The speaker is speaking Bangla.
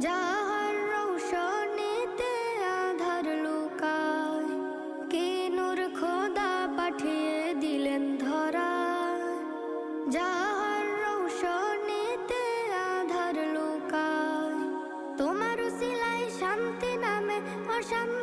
যাহার রৌশনীতে আধার লুকায়, কি নূর খোদা পাঠিয়ে দিলেন ধরায়। যাহার রৌশনীতে আধার লুকায়, তোমার উসিলায় শান্তি নামে অশান্তি